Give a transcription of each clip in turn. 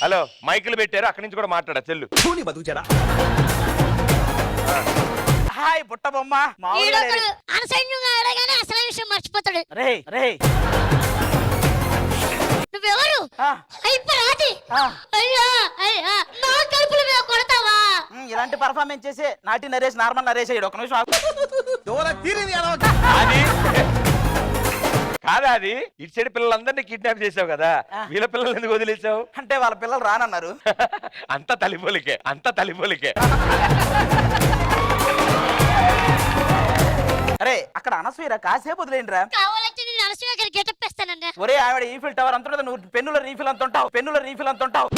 Hello మైకులు పెట్టారు, అక్కడి నుంచి కూడా మాట్లాడా చెల్లు. హాయ్ బుట్ట బొమ్మ. అసలు విషయం మర్చిపోతాడు. రే రే నువ్వెవరు? ఇలాంటి పర్ఫార్మెన్స్ చేసి నాటి నరేష్ నార్మల్ నరేష్ అయ్యాడు. ఒక నిమిషం అది కాదా, అది ఇటు సైడ్ పిల్లలందరినీ కిడ్నాప్ చేసావు కదా, వీళ్ళ పిల్లలు ఎందుకు వదిలేసావు? అంటే వాళ్ళ పిల్లలు రానన్నారు. అంత తలిపోలికే, అంత తలిపోలికే. అరే అక్కడ అనసూయరా, కాసేపు వదిలేండిరా. కావాలంటే నేను అనసూయ గారి గెటప్ వేస్తానన్నా. ఒరే ఆవిడ ఈఫిల్ టవర్ అంత ఉంటుంది, నువ్వు పెన్నుల రీఫిల్ అంత ఉంటావు, పెన్నుల రీఫిల్ అంత ఉంటావు.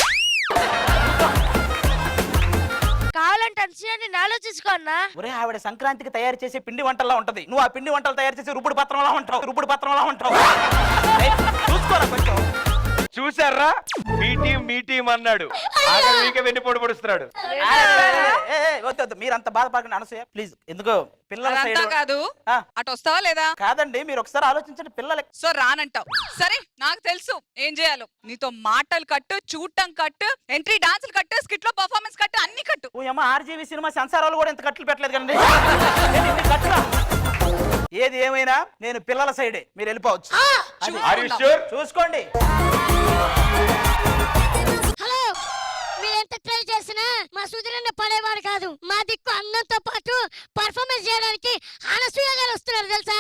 కావాలంటే అనసూయ నేను ఆలోచించుకో అన్నా. ఒరే ఆవిడ సంక్రాంతికి తయారు చేసే పిండి వంటల్లా ఉంటది, నువ్వు ఆ పిండి వంటలు తయారు చేసే రుబ్బుడు పత్రంలా ఉంటావు, రుబ్బుడు పత్రంలా ఉంటావు. చూసుకోరా కొంచెం. చూసారా, మీ టీం అన్నాడు, మీకే వెన్నుపోటు పడుస్తున్నాడు. వద్దు మీరంత బాధపడకండి అనసూయ ప్లీజ్. ఎందుకో పిల్లల సైడ్ కాదు, అటు వస్తావా లేదా? కాదండి, మీరు ఒకసారి ఆలోచించండి. పిల్లలకి సో రానంటావు, సరే నాకు తెలుసు ఏం చేయాలో. నీతో మాటలు కట్టు, చూడటం కట్టు, ఎంట్రీ డాన్సులు కట్టు, స్కిట్ లో పర్ఫార్మెన్స్ కట్టు, అన్ని కట్టు. ఓ అమ్మ, ఆర్జీవీ సినిమా సెన్సారాలు కూడా ఇంత కట్లు పెట్టలేదు కదండి. ఏది ఏమైనా నేను పిల్లల సైడే, మీరు వెళ్ళిపోవచ్చు. చూసుకోండి. హలో, మీరు ఎంత ట్రై చేసినా మా సుధీరన్న పడేవాడు కాదు. మా దిక్కు అందంతో పాటు పర్ఫార్మెన్స్ చేయడానికి అనసూయ గారు వస్తున్నారు తెలుసా.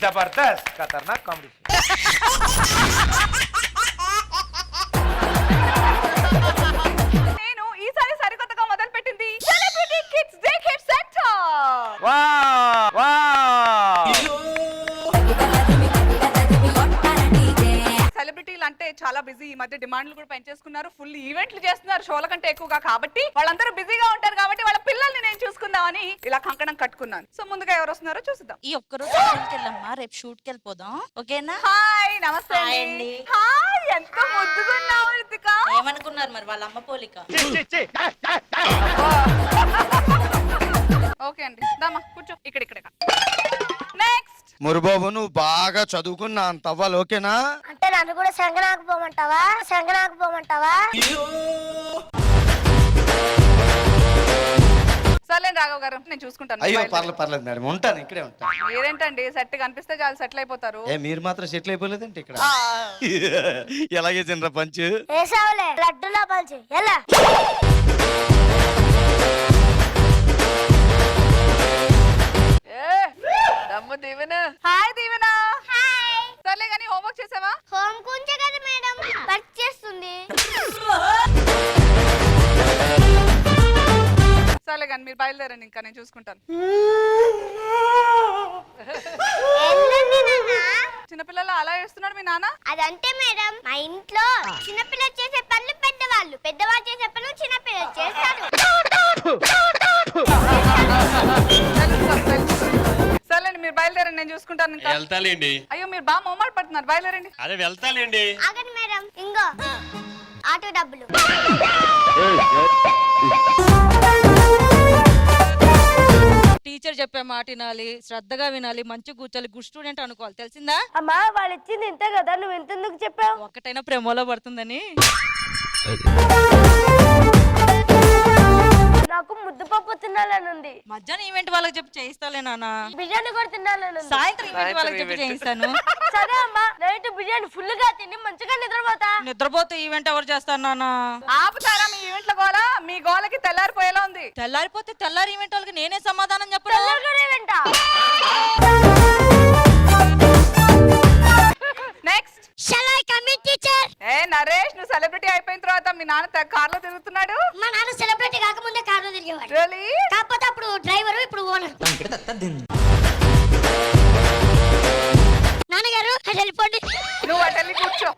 జబర్దస్త్ ఖతర్నాక్ కామెడీ. నేను ఈసారి సరికొత్తగా మొదలు పెట్టింది celebrity kids day kids centre. సెలబ్రిటీలు అంటే చాలా బిజీ, ఈ మధ్య డిమాండ్లు కూడా పెంచేసుకున్నారు, ఫుల్ ఈవెంట్లు చేస్తున్నారు షోల కంటే ఎక్కువగా. కాబట్టి వాళ్ళందరూ బిజీగా ఉంటారు కాబట్టి వాళ్ళ పిల్లల్ని నేను చూసుకుందామని ఇలా కంకణం కట్టుకున్నాను. సో ముందుగా ఎవరు వస్తున్నారో చూద్దాం. ఈ ఒక్కరోజు వెళ్ళమ్మా, రేపు షూట్ కి వెళ్ళిపోదాం, ఓకేనా? హాయ్, నమస్తే అండి. హాయ్, ఎంత ముద్దుగున్నావు రితిక. ఏమనుకున్నారు మరి, వాళ్ళ అమ్మ పోలిక. ఓకే అండి, దామా కూర్చో. ఇక్కడ నెక్స్ట్. మురుబాబు, నువ్వు బాగా చదువుకున్నా అంత అవ్వాలి, ఓకేనా? అంటే నన్ను కూడా సంగనాకు పోమంటావా? సంగనాకు పోమంటావా? సర్లేండి రాఘవ్ గారు, నేను చూసుకుంటాను. అయ్యో పర్లేదు మేడం, ఉంటాను, ఇక్కడే ఉంటాను. మీరేంటండి సెట్ కనిపిస్తే చాలు సెటిల్ అయిపోతారు. మీరు మాత్రం సెటిల్ అయిపోలేదంటే ఇక్కడ ఎలాగే చిన్న పంచు లడ్డులా పంచు ఎలా. దమ్ము దీవెన. హాయ్ దీవెన. హాయ్. సర్లే కానీ హోంవర్క్ చేసావా? హోమ్ కొంచెం కదా మేడం, వర్క్ చేస్తుంది. సర్లే కానీ మీరు బయలుదేరండి, ఇంకా నేను చూసుకుంటాను. చిన్నపిల్లలు అలా చేస్తున్నాడు మీ నాన్న. అదంతే మేడం, మా ఇంట్లో చిన్నపిల్లలు చేసే పనులు పెద్దవాళ్ళు, పెద్దవాళ్ళు చేసే పనులు చిన్నపిల్లలు చేస్తారు. సర్లేండి మీరు బయలుదేరండి, నేను చూసుకుంటాను. వెళ్తాలేండి. అయ్యో మీరు బాగా మొమ్మాట పడుతున్నారు, బయలుదేరండి. అదే వెళ్తాలేండి. ఆగండి మేడం, ఇంగో ఆటో డబ్బులు. టీచర్ చెప్పే మాట వినాలి, శ్రద్ధగా వినాలి, మంచి కూర్చోాలి, గుడ్ స్టూడెంట్ అనుకోవాలి, తెలిసిందా? అమ్మా వాళ్ళు ఇచ్చింది ఇంతే కదా, నువ్వు ఎంతెందుకు చెప్పావు? ఒక్కటైనా ప్రేమలో పడుతుందని. నాకు ముద్దపప్పు తినాలనుంది. మధ్యాహ్నం ఈవెంట్ వాళ్ళకి చెప్పి చేయిస్తాలే నాన్న. బిర్యానీ కూడా తినాలనుంది. సాయంత్రం ఈవెంట్ వాళ్ళకి చెప్పి చేయిస్తాను. సరే అమ్మా, నైట్ బిర్యానీ ఫుల్ గా తిని మంచిగా నిద్రపోతా. నిద్రపోతే ఈవెంట్ ఎవరు చేస్తారు నాన్న? ఆపుతారా మీ ఈవెంట్ల గోల? మీ గోలకి తెల్లారిపోయేలా ఉంది. తెల్లారిపోతే తెల్లారి ఈవెంట్ వాళ్ళకి నేనే సమాధానం చెప్పను. Next. Shall I come in, teacher? ఏ నరేష్, నువ్వు సెలబ్రిటీ అయిపోయిన తర్వాత తర్వాత మీ నాన్న కార్లో తిరుగుతున్నాడు. మా నాన్న సెలబ్రిటీ కాకముందే కారులో తిరిగేవాడు. Really? కాకపోతే అప్పుడు డ్రైవర్, ఇప్పుడు ఓనర్. నాన్నగారు అటు వెళ్ళిపోండి. నువ్వు అటు వెళ్ళి కూర్చో.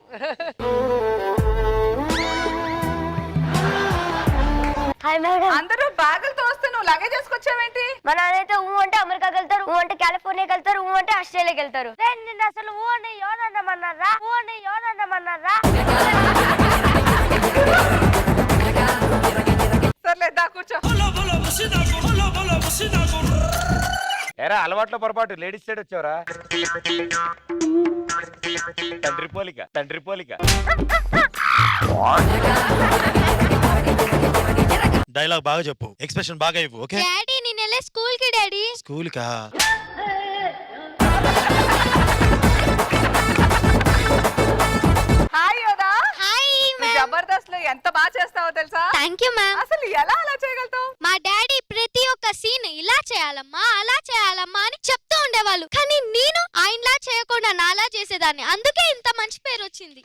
Hi madam. అందరూ బ్యాగులతో వస్తే నువ్వు లగేజ్ చేసుకొచ్చావేంటి? మా నాన్న అయితే ఊ అంటే అమెరికాకి వెళ్తారు, ఊ అంటే కాలిఫోర్నియాకి వెళ్తారు, ఊ అంటే ఆస్ట్రేలియాకి వెళ్తారు. నిన్న అసలు ఊ అని యోనన్నమన్నారా, ఊ అని యోనన్నమన్నారా? సర్లే దా కూర్చో. ఎరా అలవాట్లో పొరపాటు లేడీస్ సైడ్ వచ్చావరా? తండ్రి పోలిక, తండ్రి పోలిక. డైలాగ్ బాగా చెప్పు, ఎక్స్ప్రెషన్ బాగా ఇవ్వు. ఓకే డాడీ నేను వెళ్ళే స్కూల్ కి డాడీ. స్కూల్ కా? హాయ్ యోదా. హాయ్ నువ్వు జబర్దస్త్ లో ఎంత బాగా చేస్తావో తెలుసా? Thank you ma'am. అసలు ఎలా అలా చేయగలుగుతావు? మా డాడీ ప్రతి ఒక్క సీన్ ఇలా చేయాలమ్మా అలా చేయాలమ్మా అని చెప్తూ ఉండేవాళ్ళు. కానీ నేను ఆయనలా చేయకుండా నాలా చేసేదాన్ని. అందుకే ఇంత మంచి పేరు వచ్చింది.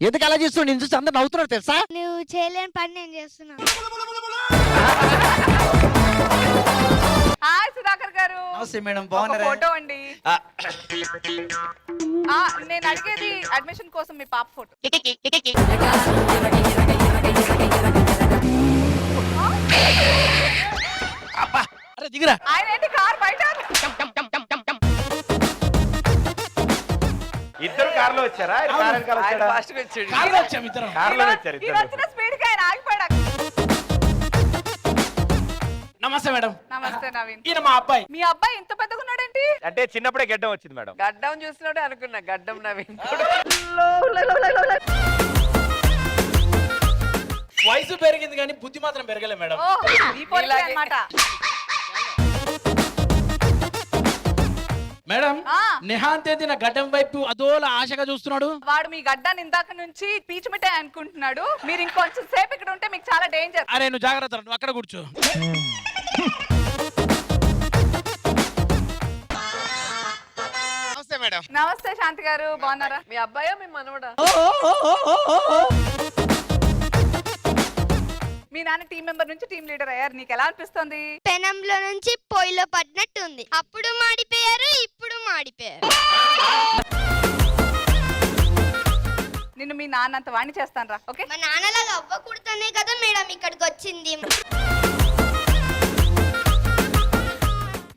ఎందుకు అలా చేస్తూ నేను చూసి అందరు నవ్వుతున్నారు తెలుసా? నువ్వు చేయలేని పని నేను చేస్తున్నా. హాయ్ సుధాకర్ గారు. నమస్తే మేడం, ఒక బాగున్నారా? ఫోటో అండి. నేను అడిగేది అడ్మిషన్ కోసం మీ పాప ఫోటో. అరే దిగురా. ఆయన ఏంటి కార్ బయట? ఇద్దరు కార్లో వచ్చారా? ఆయన కారు వెనకాల వచ్చాడా? కార్లో వచ్చాం ఇద్దరం. కార్లోనే వచ్చారు ఈయన ఇద్దరు. వచ్చిన స్పీడ్ కి ఆయన ఆగిపోయాడు. నమస్తే మేడం. నమస్తే నవీన్. ఈయన మా అబ్బాయి. మీ అబ్బాయి ఇంత పెద్దగా ఉన్నాడేంటి? అంటే చిన్నప్పుడే గడ్డం వచ్చింది మేడం. గడ్డం చూసినట్టే అనుకున్నా, గడ్డం నవీన్. వయసు పెరిగింది కానీ బుద్ధి మాత్రం పెరగలే మేడం. ఓ ఈ పోలికే అన్నమాట. మేడం ఆ. నిహాంత్ ఏంది నా గడ్డం వైపు అదోలా ఆశగా చూస్తున్నాడు. వాడు మీ గడ్డాన్ని ఇందాక నుంచి పీచు మిఠాయి అనుకుంటున్నాడు. మీరు ఇంకొంచెం సేపు ఇక్కడ ఉంటే మీకు చాలా డేంజర్. అరే నువ్వు జాగ్రత్త, నువ్వు అక్కడ కూర్చో. నమస్తే మేడం. నమస్తే శాంతి గారు, బాగున్నారా? మీ అబ్బాయో మీ మనవడా? మీ నాన్న టీం మెంబర్ నుంచి టీం లీడర్ అయ్యారు. నీకు ఎలా అనిపిస్తుంది? పెనంలో నుంచి పొయ్యిలో పడినట్టు ఉంది. అప్పుడు మాడిపోయారు, ఇప్పుడు మాడిపోయారు. నిన్ను మీ నాన్న అంత వాణి చేస్తాను రా. ఓకే, మా నాన్నలాగా అవ్వకూడదనే కదా మేడం ఇక్కడికి వచ్చింది.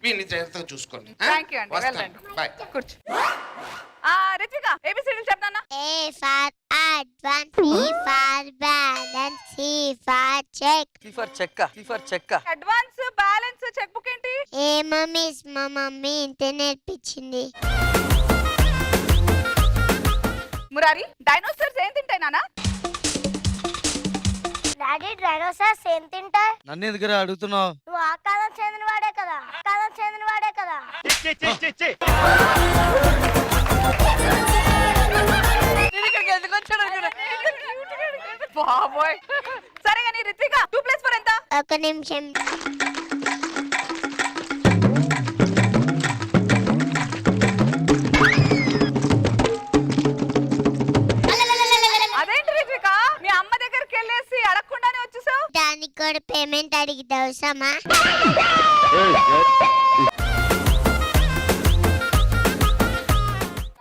వీళ్ళని జాగ్రత్తగా చూసుకోండి. థ్యాంక్ యూ అండి, వస్తాను. వెళ్ళండి. బాయ్. కూర్చో. రిత్విక, ఏబిసిడీలు చెప్తానా? A for advance, B for balance, C for check. For చెక్క. అడ్వాన్స్, బ్యాలెన్స్, చెక్ బుక్ ఏంటి? ఏ మమ్మీస్ మా మమ్మీ ఇంత నేర్పించింది. మురారి, డైనోసార్స్ ఏం తింటాయి నాన్న? డాడీ డైనోసార్స్ ఏం తింటాయి? నన్ను ఎందుకు అడుగుతున్నావు? నువ్వు ఆ కాలం చెందిన వాడే కదా, ఆ కాలం చెందిన వాడే కదా. నేను ఇక్కడికి ఎందుకు వచ్చాడు? బాబోయ్. సరే కానీ రిత్విక, 2+4 ఎంత? ఒక నిమిషం. అదేంటి రిత్విక, మీ అమ్మ దగ్గరికి వెళ్ళేసి అడగకుండానే వచ్చేసావు? దానికి కూడా పేమెంట్ అడిగితే అవసరమా?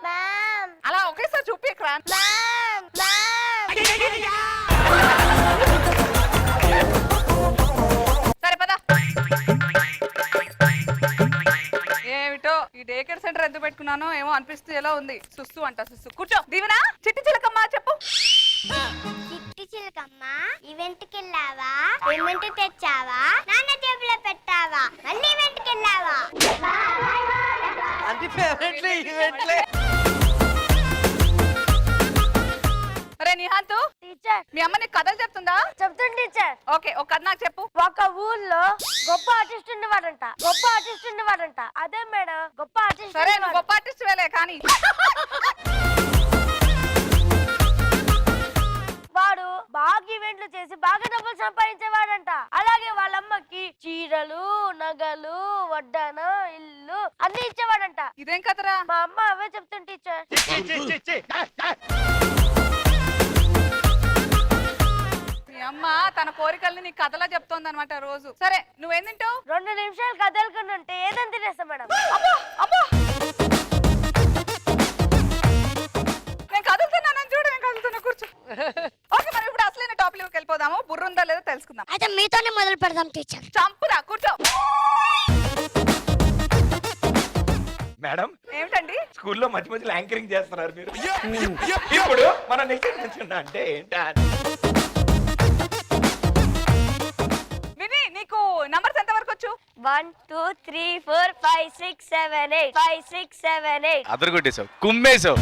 మ్యామ్, అలా ఒకేసారి చూపి క్రాన్. Ma'am, ma'am. సరే పద. ఏమిటో ఈ డే కేర్ సెంటర్ ఎందుకు పెట్టుకున్నానో ఏమో అనిపిస్తుంది. ఎలా ఉంది? సుస్సు అంట, సుస్సు. కూర్చో. దీవెన, చిట్టి చిలకమ్మ చెప్పు. చిట్టి చిలకమ్మ, ఈవెంట్ కి వెళ్ళావా? పేమెంట్ తెచ్చావా? నాన్న జేబులో పెట్టావా? మళ్ళీ ఈవెంట్ కి వెళ్ళావా? అన్ని పేమెంట్లే, ఈవెంట్లే. అరే నిహాంత్, టీచర్ మీ అమ్మ నీకు కథలు చెప్తుందా? చెప్తుంది టీచర్. ఓకే, ఒక కథ నాకు చెప్పు. ఒక ఊర్లో గొప్ప ఆర్టిస్ట్ ఉండేవాడంట, గొప్ప ఆర్టిస్ట్ ఉండేవాడంట. అదే మేడం, గొప్ప ఆర్టిస్ట్. సరే, నువ్వు గొప్ప ఆర్టిస్ట్ వేలే కానీ వాడు బాగా ఈవెంట్లు చేసి బాగా డబ్బులు సంపాదించేవాడంట. అలాగే వాళ్ళమ్మకి చీరలు, నగలు, వడ్డాన, ఇల్లు అన్ని ఇచ్చేవాడంట. ఇదేం కదరా? మా అమ్మ అవే చెప్తుంది టీచర్. మీ అమ్మ తన కోరికల్ని నీకు కథలా చెప్తోంది అనమాట రోజు. సరే నువ్వేం తింటావు? 2 నిమిషాలు కదలకుండా ఉంటే ఏదని తినేస్తా మేడం. అమ్మో అమ్మో, నేను కదులుతున్నానని చూడు, నేను కదులుతున్నా, కూర్చో. ఓకే, మనం ఇప్పుడు అసలైన టాపిక్ లోకి వెళ్ళిపోదాము. బుర్ర ఉందా లేదో తెలుసుకుందాం. అయితే మీతోనే మొదలు పెడదాం టీచర్. చంపురా, కూర్చో. మేడం ఏమిటండి? స్కూల్లో మధ్య మధ్యలో యాంకరింగ్ చేస్తున్నారు మీరు. ఇప్పుడు మన నెక్స్ట్ అంటే ఏంటా? విని, నీకు నంబర్స్ ఎంత వరకు వచ్చు? 1 2 3 4 5 6 7 8 5 6 7 8. అదరు కొట్టేశావు, కుమ్మేశావు.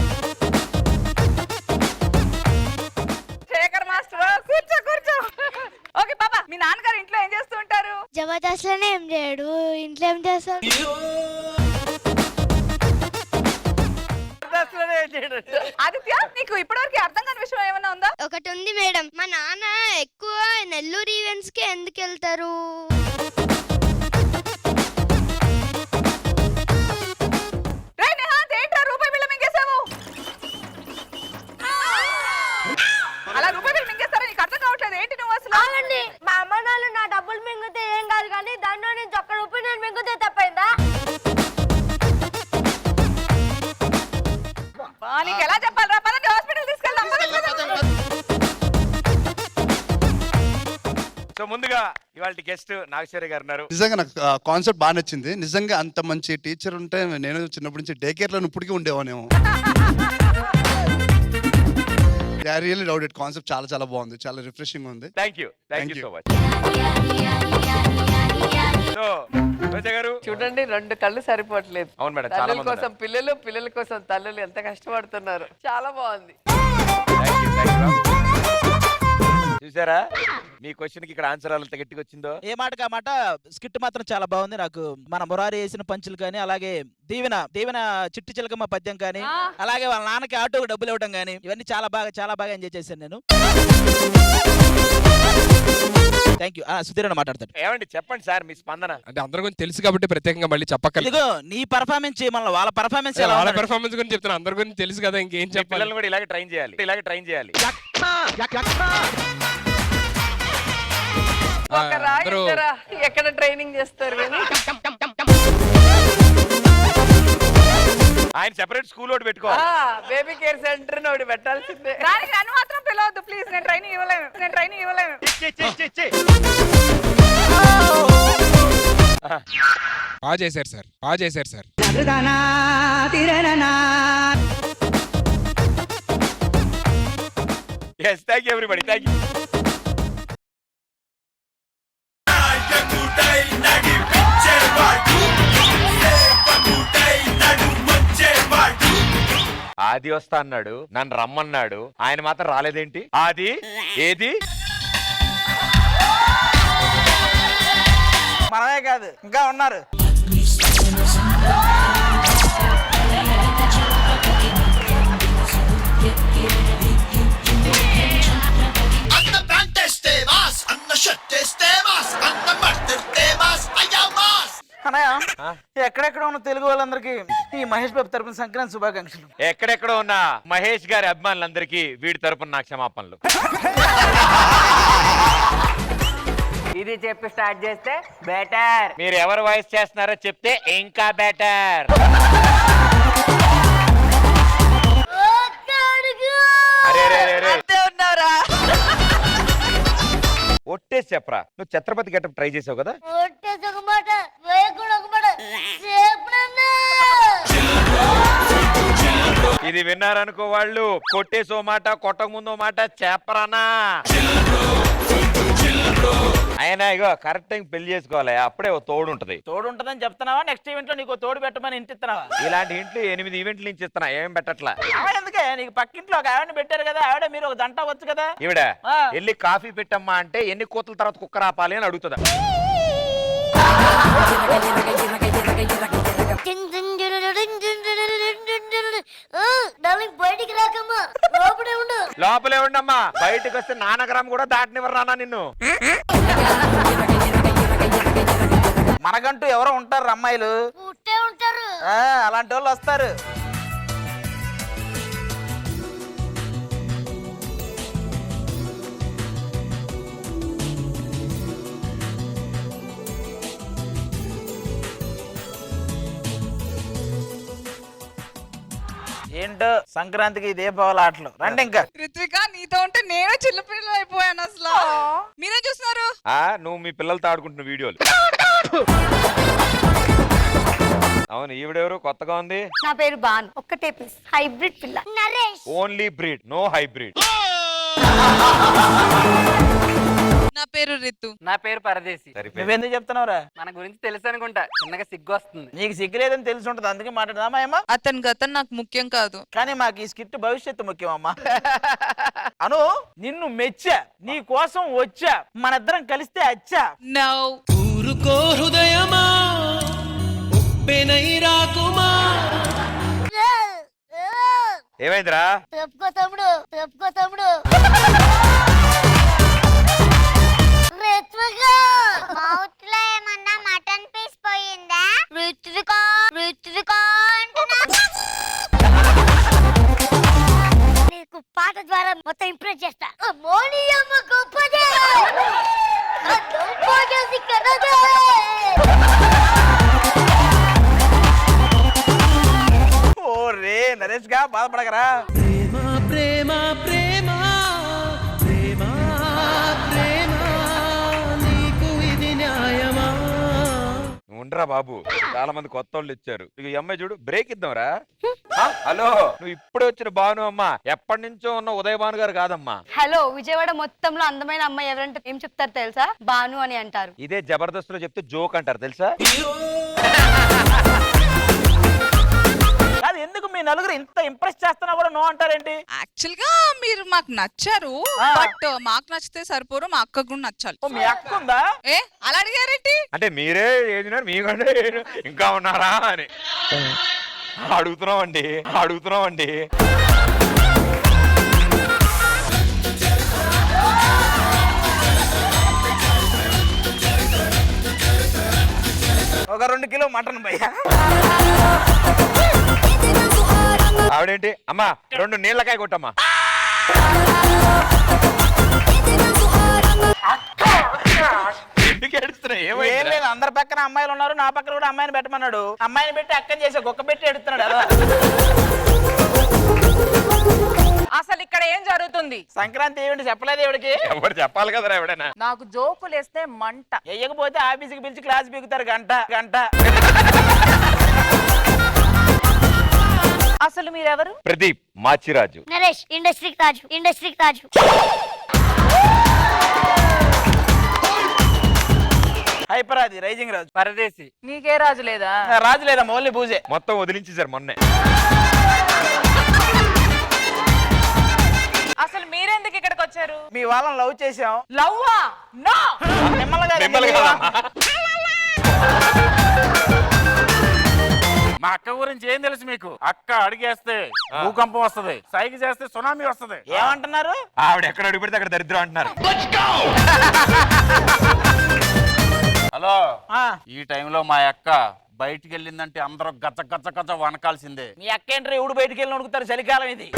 శేఖర్ మాస్టర్, కూర్చో కూర్చో. ఓకే పాపా, మీ నాన్నగారు ఇంట్లో ఏం చేస్తూ ఉంటారు? జబర్దస్త్ లోనే ఏం చేయడు, ఇంట్లో ఏం చేస్తాడు? ఆదిత్య, నీకు ఇప్పటివరకు అర్థం కాని విషయం ఏమైనా ఉందా? ఒకటి ఉంది మేడం, మా నాన్న ఎక్కువ నెల్లూరు ఈవెంట్స్ కి ఎందుకు వెళ్తారు? రేయ్ నిహాద్, ఏంట్రా రూపాయి బిళ్ళ మింగేశావు? అలా రూపాయి బిళ్ళ మింగేస్తారా? నీకు అర్థం కావట్లేదు. ఏంటి నువ్వు అసలు? ఆగండి, మా అమ్మ నాన్న నా డబ్బులు మింగితే ఏం కాదు, కానీ దాంట్లో నుంచి 1 రూపాయి నేను మింగితే తప్పైందా? నీకు ఎలా చెప్పాలరా? పదండి, హాస్పిటల్ తీసుకెళ్దాం. సో ముందుగా ఇవాళ గెస్ట్ నాగేశ్వరి గారు ఉన్నారు. నిజంగా నాకు కాన్సెప్ట్ బాగా నచ్చింది. నిజంగా అంత మంచి టీచర్ ఉంటే నేను చిన్నప్పటి నుంచి డే కేర్ లో ఇప్పటికీ ఉండేవానేమో. Really loved it. కాన్సెప్ట్ చాలా చాలా బాగుంది, చాలా రిఫ్రెషింగ్ ఉంది. Thank you Thank you. So much. So Roja garu చూడండి, 2 కళ్ళు సరిపోవట్లేదు. అవును మేడం, చాలా తల్లుల మంది కోసం పిల్లలు, పిల్లల కోసం తల్లులు ఎంత కష్టపడుతున్నారు. చాలా బాగుంది. Thank you. చూసారా మీ క్వశ్చన్ కి ఇక్కడ ఆన్సర్ అంత గట్టిగా వచ్చిందో? ఏ మాటగా మాట స్కిట్ మాత్రం చాలా బాగుంది. నాకు మన మురారి వేసిన పంచులు కానీ, అలాగే దీవెన చిట్టి చిలకమ్మ పద్యం కానీ, అలాగే వాళ్ళ నాన్నకి ఆటోకి డబ్బులు ఇవ్వడం కానీ, ఇవన్నీ చాలా బాగా ఎంజాయ్ చేశాను నేను. Thank you. సుధీర్ మాట్లాడతాడు. ఏమండి చెప్పండి సార్ మీ స్పందన. అంటే అందరి గురించి తెలుసు కాబట్టి ప్రత్యేకంగా మళ్ళీ చెప్పక్కర్లేదు. ఇదిగో నీ పర్ఫార్మెన్స్ చేయమల్ల, వాళ్ళ పర్ఫార్మెన్స్ వాళ్ళ పెర్ఫార్మెన్స్ గురించి చెప్తున్నా, అందరి గురించి తెలుసు కదా, ఇంకేం చెప్పాలి. పిల్లల్ని కూడా ఇలాగే ట్రైన్ చేయాలి. ఒకరా అందరూ ఇద్దరా ఎక్కడ ట్రైనింగ్ చేస్తారు కానీ ఆయన సెపరేట్ స్కూల్ ఒకటి పెట్టుకో. బేబీ కేర్ సెంటర్ ఒకటి పెట్టాల్సిందే. దానికి నన్ను మాత్రం పిలవద్దు ప్లీజ్. నేను ట్రైనింగ్ ఇవ్వలేను. బాగా చేశారు sir. Yes, thank you everybody. Thank you. ఆది వస్తా అన్నాడు, నన్ను రమ్మన్నాడు, ఆయన మాత్రం రాలేదేంటి? ఆది ఏది? మనమే కాదు, ఇంకా ఉన్నారు. అన్నయ్య, ఎక్కడెక్కడ ఉన్న తెలుగు వాళ్ళందరికీ ఈ మహేష్ బాబు తరపున సంక్రాంతి శుభాకాంక్షలు. ఎక్కడెక్కడ ఉన్న మహేష్ గారి అభిమానులందరికీ వీడి తరపున నా క్షమాపణలు. ఇది చెప్పి స్టార్ట్ చేస్తే బెటర్. మీరు ఎవరు వాయిస్ చేస్తున్నారో చెప్తే ఇంకా బెటర్. ఒట్టేసి చెప్పరా, నువ్వు ఛత్రపతి గెటప్ ట్రై చేసావు కదా? ఇది విన్నారనుకో వాళ్ళు, కొట్టేసో మాట కొట్టక ముందో మాట చెప్పరానా? ఆయన ఇగో కరెక్ట్ టైం పెళ్లి చేసుకోవాలి, అప్పుడే ఓ తోడు ఉంటది. తోడు ఉంటదని చెప్తున్నావా? నెక్స్ట్ ఈవెంట్ లో నీకు తోడు పెట్టమని ఇంటి ఇస్తున్నావా? ఇలాంటి ఇంట్లో 8 ఈవెంట్ల నుంచి ఇస్తున్నా, ఏం పెట్టట్లా. ఎందుకే నీకు పక్కింట్లో ఒక ఆవిడని పెట్టారు కదా, ఆవిడ మీరు ఒక దంట వచ్చు కదా. ఈవిడ వెళ్ళి కాఫీ పెట్టమ్మా అంటే ఎన్ని కోతల తర్వాత కుక్క రాపాలి అని అడుగుతుందా? బయటికి రాకమ్మా, లోపడే ఉండు. లోపలే ఉండమ్మా, బయటకు వస్తే నానగ్రామ్ కూడా దాటనివ్వరు నాన్న నిన్ను. మనకంటూ ఎవరో ఉంటారు అమ్మాయిలు, పుట్టే ఉంటారు. అలాంటి వాళ్ళు వస్తారు. ఏంటో సంక్రాంతికి దీపావళి ఆటలు రండి. ఇంకా రిత్విక నీతో ఉంటే నేను చిన్నపిల్లలు అయిపోయాను అసలు. మీరేం చూస్తున్నారు? నువ్వు మీ పిల్లలతో ఆడుకుంటున్న వీడియోలు. అవును, ఈవిడెవరు కొత్తగా ఉంది? నా పేరు బాను, ఒక్కటే పీస్, హైబ్రిడ్ పిల్ల. Naresh. Only breed, no hybrid. నా పేరు రితు. నా పేరు పరదేశి. నువ్వెందుకు చెప్తున్నావురా? మన గురించి తెలుసు అనుకుంటా, చిన్నగా సిగ్గు వస్తుంది. నీకు సిగ్గులేదని తెలిసి ఉంటుంది, అందుకే మాట్లాడదామా ఏమా? అతని గతం నాకు ముఖ్యం కాదు, కానీ మాకు ఈ స్కిట్ భవిష్యత్తు ముఖ్యం అమ్మా. అను నిన్ను మెచ్చా, నీ కోసం వచ్చా, మనిద్దరం కలిస్తే అచ్చా. నో ఊరుకో హృదయమా, ఉప్పెనై రాకుమా. ఏమైందిరా? చెప్పుకో తమ్ముడు, చెప్పుకో తమ్ముడు. రిత్విక, మౌత్ లో ఏమన్నా మటన్ పీస్ పోయిందా? రిత్విక రిత్విక అంటున్నా. నీకు పాట ద్వారా మొత్తం ఇంప్రెస్ చేస్తా. మోని అమ్మ గొప్పదే, గొప్పది కదదే. ఓ రే నరేష్ గా బాధపడగరా. ప్రేమ ప్రేమ ప్రేమ ప్రేమ ప్రేమ, నీకు ఇది న్యాయమా? ఉండరా బాబు, చాలా మంది కొత్త వాళ్ళు ఇచ్చారు. ఇక ఈ అమ్మాయి చూడు, బ్రేక్ ఇద్దాంరా. హలో, నువ్వు ఇప్పుడే వచ్చిన భాను అమ్మా, ఎప్పటి నుంచో ఉన్న ఉదయ భాను గారు కాదమ్మా. హలో, విజయవాడ మొత్తంలో అందమైన అమ్మాయి ఎవరంటే ఏం చెప్తారు తెలుసా? బాను అని అంటారు. ఇదే జబర్దస్త్ లో చెప్తే జోక్ అంటారు తెలుసా? కాదు, ఎందుకు మీ నలుగురు ఇంత ఇంప్రెస్ చేస్తున్నా కూడా నో అంటారేంటి? యాక్చువల్ గా మీరు మాకు నచ్చారు, బట్ మాకు నచ్చితే సరిపోరు, మా అక్క కూడా నచ్చాలి. ఓ, మీ అక్క ఉందా? ఏ అలా అడిగారేంటి? అంటే మీరే ఏదినారు, మీకంటే ఇంకా ఉన్నారా అని అడుగుతున్నామండి. ఒక 2 కిలో మటన్ భయ్యా. ఆవిడేంటి అమ్మా, 2 నీళ్ళకాయ కొట్టమ్మా. ఎందుకు ఏడుస్తున్నావు? ఏం ఏమైంది? లేదు, అందరి పక్కన అమ్మాయిలు ఉన్నారు, నా పక్కన కూడా అమ్మాయిని పెట్టమన్నాడు. అమ్మాయిని పెట్టి అక్కని చేసే కుక్క పెట్టి ఎడుతున్నాడు కదా. అసలు ఇక్కడ ఏం జరుగుతుంది? సంక్రాంతి ఏమిటి చెప్పలేదు ఎవడికి? ఎవరు చెప్పాలి కదరా ఎవడైనా. నాకు జోకులు వేస్తే మంట. వేయకపోతే ఆఫీస్కి పిలిచి క్లాస్ పీకుతారు గంట గంట. అసలు మీరెవరు? ప్రదీప్ మాచిరాజు. నరేష్ ఇండస్ట్రీకి రాజు, ఇండస్ట్రీకి రాజు. హైపరాది రైజింగ్ రాజు. పరదేశి. నీకే రాజు లేదా? రాజు లేదా, ఓన్లీ పూజే. మొత్తం వదిలించేశారు మొన్నే. అసలు మీరెందుకు ఇక్కడికి వచ్చారు? మీ వాళ్ళని లవ్ చేసాం. లవ్వా? నో. మిమ్మల్ని కాదమ్మా. మా అక్క గురించి ఏం తెలుసు మీకు? అక్క అడిగేస్తే భూకంపం వస్తది, సైకి చేస్తే సునామీ వస్తది. ఏమంటున్నారు? ఆవిడ ఎక్కడ అడుగు పెడితే అక్కడ దరిద్రం అంటున్నారు. హలో, ఆ, ఈ టైంలో మా అక్క బయటికి వెళ్ళిందంటే అందరూ గచ్చ గచ్చ గచ్చ వనకాల్సిందే. మీ అక్క ఏంట్రీ ఎవడు బయటికి వెళ్ళి నడుకుతారు, చలికాలం ఇది.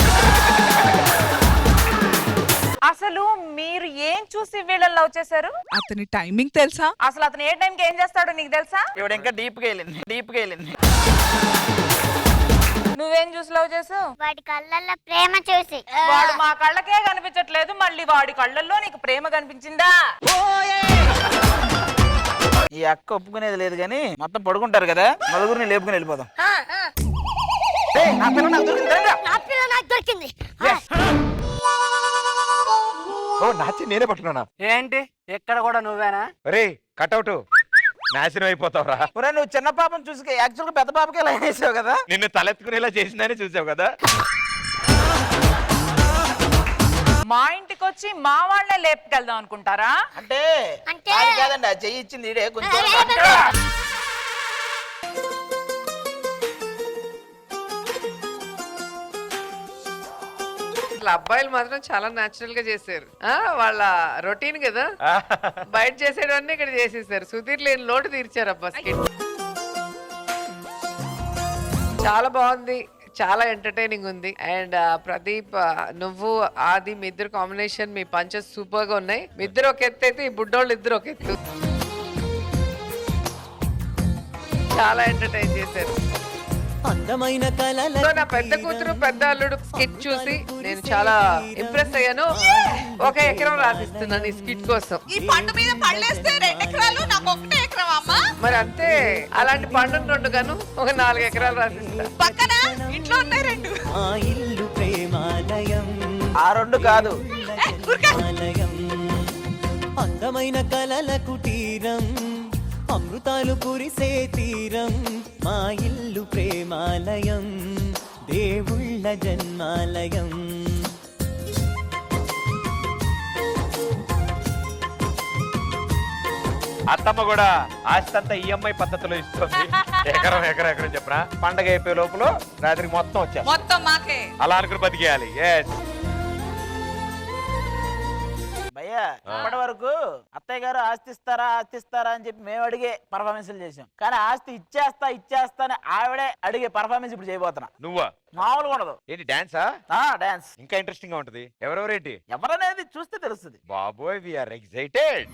అసలు మీరు ఏం చూసి వీళ్ళని లవ్ చేశారు? అతని టైమింగ్ తెలుసా? అసలు అతను ఏ టైంకి ఏం చేస్తాడో నీకు తెలుసా? ఇవిడ ఇంకా డీప్గా వెళ్ళింది. నువ్వేం చూసి లవ్ చేసావు? వాడి కళ్ళల్లో ప్రేమ చూసి. వాడు మా కళ్ళకే కనిపించట్లేదు, మళ్ళీ వాడి కళ్ళల్లో నీకు ప్రేమ కనిపించిందా? ఈ అక్క ఒప్పుకునేది లేదు కానీ మొత్తం పడుకుంటారు కదా, నలుగురిని లేపుకుని వెళ్ళిపోదాం. ఏయ్, నా పిల్ల నాకు దొరికింది, రండి రా. నా పిల్ల నాకు దొరికింది. ఓ నాచి నేనే పట్టుకున్నా. ఏంటి ఎక్కడ కూడా నువ్వేనా? రే కటౌట్, నాశనం అయిపోతావురా. ఒరేయ్, నువ్వు చిన్న పాపం చూసి యాక్చువల్గా పెద్ద పాపకే లైన్ వేసావు కదా. నిన్ను తలెత్తుకునేలా చేసిందని చూసావు కదా. మా ఇంటికి వచ్చి మా వాళ్ళే లేపుకెళ్దాం అనుకుంటారా? అంటే అంటే? అది కాదండి, ఆ చెయ్యి ఇచ్చింది ఈడే కొంచెం. అసలు అబ్బాయిలు మాత్రం చాలా నాచురల్ గా చేశారు. వాళ్ళ రొటీన్ కదా, బయట చేసేటవన్నీ ఇక్కడ చేసేసారు. సుధీర్ లేని లోటు తీర్చారు అబ్బా స్కిట్. చాలా బాగుంది, చాలా ఎంటర్టైనింగ్ ఉంది. అండ్ ప్రదీప్, నువ్వు ఆది మీ ఇద్దరు కాంబినేషన్, మీ పంచెస్ సూపర్ గా ఉన్నాయి. మీ ఇద్దరు ఒక ఎత్తు అయితే ఈ బుడ్డోళ్ళు ఇద్దరు ఒక ఎత్తు. చాలా ఎంటర్టైన్ చేశారు. అందమైన కలల సో నా పెద్ద కూతురు పెద్ద అల్లుడు స్కిట్ చూసి నేను చాలా ఇంప్రెస్ అయ్యాను. 1 ఎకరం రాసిస్తున్నాను ఈ స్కిట్ కోసం. ఈ పండు మీద పళ్ళేస్తే 2 ఎకరాలు, నాకు 1 ఎకరం అమ్మా. మరి అంతే, అలాంటి పండును 2 గాను ఒక 4 ఎకరాలు రాసిస్తా. పక్కన ఇంట్లో ఉన్నాయి 2. ఆ ఇల్లు ప్రేమాలయం ఆ 2 కాదు. ఆలయం. అందమైన కలల కుటీరం, అమృతాలు కురిసే తీరం, మా ఇల్లు ప్రేమాలయం, దేవుళ్ళ జన్మాలయం. అత్తమ్మ కూడా ఆస్తంతా ఈఎంఐ పద్ధతిలో ఇస్తుంది. ఎకరం ఎకరం ఎకరం చెప్పిన పండగ అయిపోయే లోపల రాత్రికి మొత్తం వచ్చా, మొత్తం మాకే. అలా అనుకుని బతికేయాలి. భయ్యా ఇప్పటి వరకు అత్తయ్య గారు ఆస్తి ఇస్తారా అని చెప్పి మేము అడిగే పర్ఫార్మెన్స్లు చేసాం. కానీ ఆస్తి ఇచ్చేస్తా అని ఆవిడే అడిగే పర్ఫార్మెన్స్ ఇప్పుడు చేయబోతున్నా. నువ్వా? మామూలుగా ఉండదు. ఏంటి డాన్సా? డాన్స్ ఇంకా ఇంట్రెస్టింగ్ గా ఉంటది. ఎవరెవరేంటి ఎవరనేది చూస్తే తెలుస్తుంది. బాబోయ్, వీఆర్ ఎక్సైటెడ్.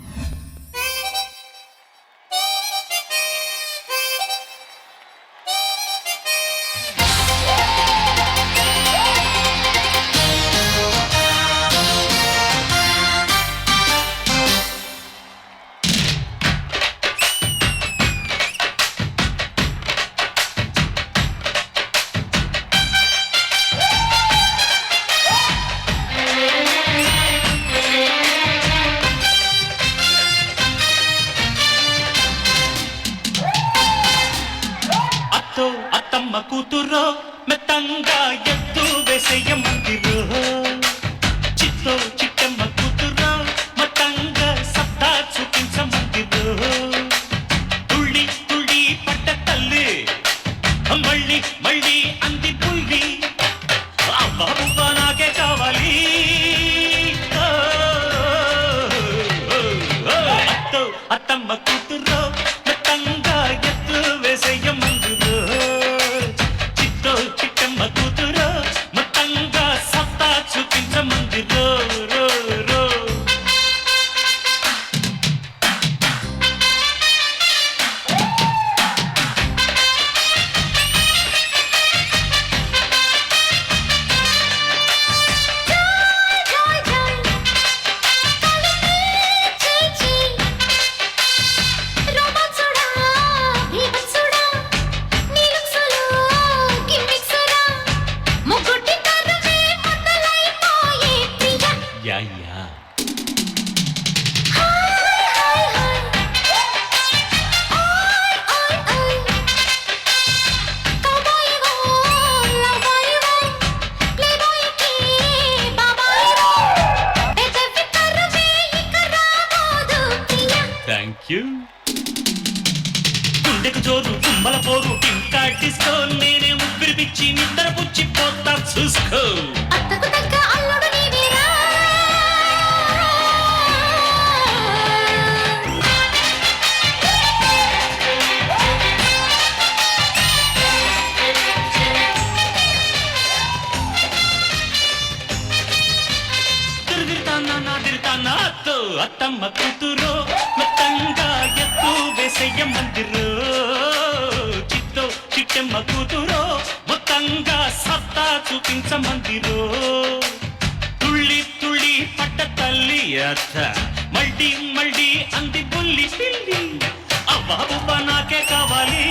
అత్తమ్మ కూతురో మెత్తంగా ఎత్తు వేసేయ మందిరో, చిత్తో చిట్టమ్మ కూతురో మతంగా సత్తా చూపించ మందిరో, తుళ్ళి తుళ్ళి పట్ట తల్లి మళ్ళీ మళ్ళీ అంది పుల్లి, అవ్వ నాకే కావాలి. అత్తమ్మ కూతురో మెత్తంగా ఎత్తు వేసేయ మందిరో, చిత్తో చిట్టమ్మ కూతురో మొత్తంగా సత్తా చూపించ మందిరో. గుండెకు జోరు తుమ్మల పోరు ఇంకా డిస్కో, నేనే ఉబ్బిరి పిచ్చి నిద్ర పుచ్చి పోతా చూసుకో. అత్తమ్మ కూతురో మొత్తంగా ఎత్తు వేసయ్య మందిరో, చిత్తో చిట్టమ్మ కూతురో మొత్తంగా సత్తా చూపించ మందిరో, తుళ్ళి తుళ్ళి పట్ట తల్లి అత్త మళ్ళీ మళ్ళీ అంది బుల్లి పిల్లి, అవ్వ నాకే కావాలి.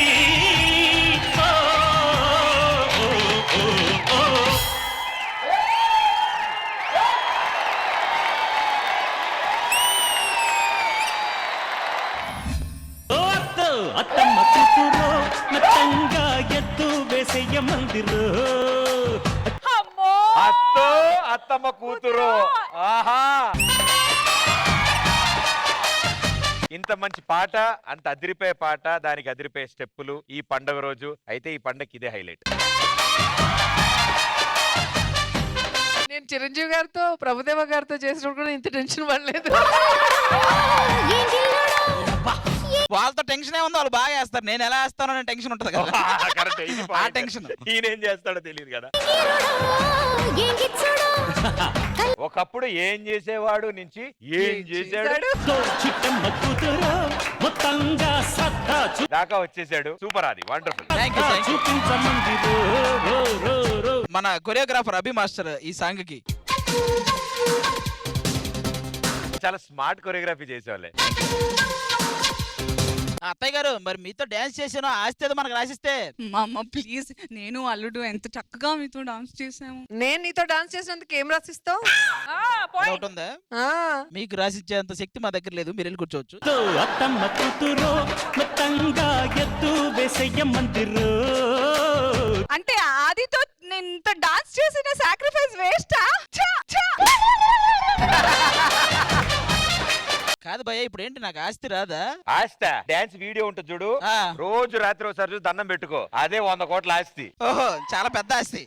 అత్తమ్మ కూతురో మెత్తంగా ఎత్తు వేసేయ మందిరో, అత్తో అత్తమ్మ కూతురు. ఆహా, ఇంత మంచి పాట, అంత అదిరిపోయే పాట, దానికి అదిరిపోయే స్టెప్పులు ఈ పండుగ రోజు. అయితే ఈ పండుగకి ఇదే హైలైట్. నేను నేను చిరంజీవి గారితో ప్రభుదేవ గారితో చేసినప్పుడు కూడా ఇంత టెన్షన్ పడలేదు. వాళ్ళతో టెన్షన్ ఏముందో వాళ్ళు బాగా వేస్తారు, నేను ఎలా వేస్తానో అనే టెన్షన్ ఉంటది కదా. కరెక్ట్ ఆ టెన్షన్. ఈయన ఏం చేస్తాడో తెలియదు కదా. ఒకప్పుడు ఏం చేసేవాడు నుంచి ఏం చేశాడు చిట్టమ్మ కూతురు మొత్తంగా సత్తా దాకా వచ్చేసాడు. సూపర్, అది వండర్ఫుల్. Thank you. చూపించమంది రో రో రో రో. మన కొరియోగ్రాఫర్ అభి మాస్టర్ ఈ సాంగ్ కి చాలా స్మార్ట్ కొరియోగ్రఫీ చేసేవాళ్ళే. అత్తయ్య గారు మరి మీతో డాన్స్ చేసాను, ఆస్తి ఏదో మనకు రాసిస్తే. మా అమ్మ ప్లీజ్, నేను అల్లుడు ఎంత చక్కగా మీతో డాన్స్ చేసాము. నేను నీతో డాన్స్ చేసినందుకు ఏం రాసిస్తావు? డౌట్ ఉందా? మీకు రాసిచ్చేంత శక్తి మా దగ్గర లేదు, మీరు వెళ్ళి కూర్చోవచ్చు. తో అత్తమ్మ కూతురు మొత్తంగా ఎత్తు వేసయ్యమ్మందిరో. అంటే ఆదితో నేను ఇంత డాన్స్ చేసిన సాక్రిఫైస్ వేస్టా? కాదు భయ్య, ఇప్పుడు ఏంటి నాకు ఆస్తి రాదా? ఆస్తి డాన్స్ వీడియో ఉంటుంది చూడు, ఆ. రోజు రాత్రి ఒకసారి చూసి దండం పెట్టుకో, అదే 100 కోట్ల ఆస్తి. ఓహో, చాలా పెద్ద ఆస్తి.